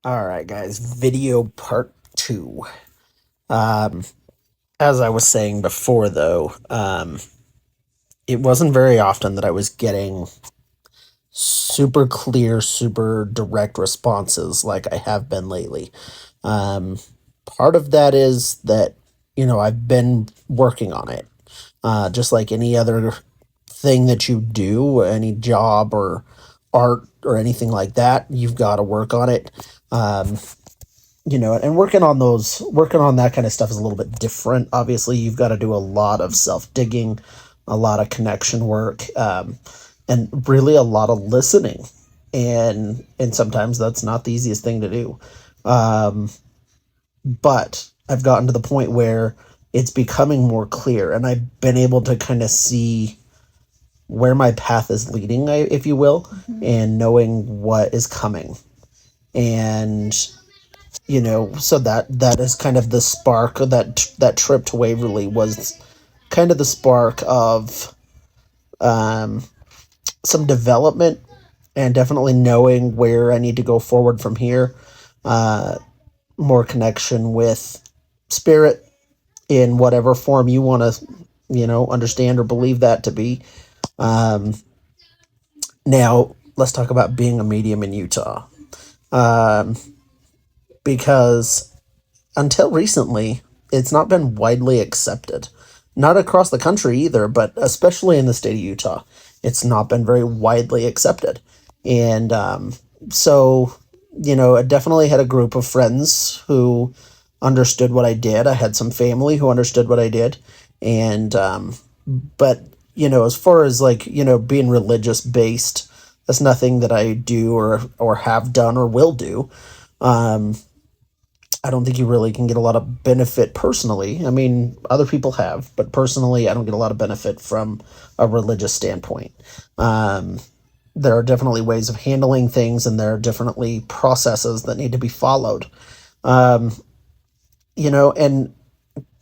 All right, guys, video part two. Um, as I was saying before, though, it wasn't very often that I was getting super clear, super direct responses like I have been lately. Um, Part of that is that, I've been working on it. Just like any other thing that you do, any job or art or anything like that, you've got to work on it. Um, and working on that kind of stuff is a little bit different. Obviously, you've got to do a lot of self digging, a lot of connection work, and really a lot of listening. And sometimes that's not the easiest thing to do. Um, but I've gotten to the point where it's becoming more clear, and I've been able to kind of see where my path is leading, if you will, and knowing what is coming. And so that is kind of the spark of that trip to Waverly was kind of the spark of um, some development and definitely knowing where I need to go forward from here. Uh, More connection with spirit in whatever form you want to, understand or believe that to be. Um, Now, let's talk about being a medium in Utah. Um, because until recently, it's not been widely accepted. Not across the country either, but especially in the state of Utah, it's not been very widely accepted. And so, I definitely had a group of friends who understood what I did. I had some family who understood what I did. And, but, as far as like, being religious based, that's nothing that I do or have done or will do. Um, I don't think you really can get a lot of benefit personally. I mean, other people have, but personally, I don't get a lot of benefit from a religious standpoint. Um, there are definitely ways of handling things, and there are definitely processes that need to be followed. Um, and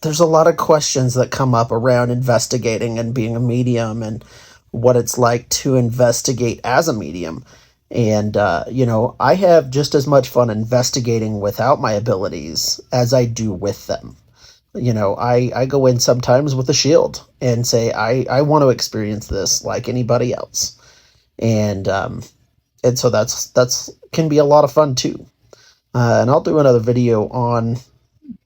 there's a lot of questions that come up around investigating and being a medium and what it's like to investigate as a medium. And, I have just as much fun investigating without my abilities as I do with them. I go in sometimes with a shield and say, I want to experience this like anybody else. And, and so that's can be a lot of fun too. And I'll do another video on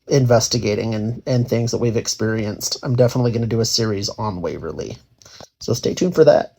investigating and things that we've experienced. I'm definitely going to do a series on Waverly. So stay tuned for that.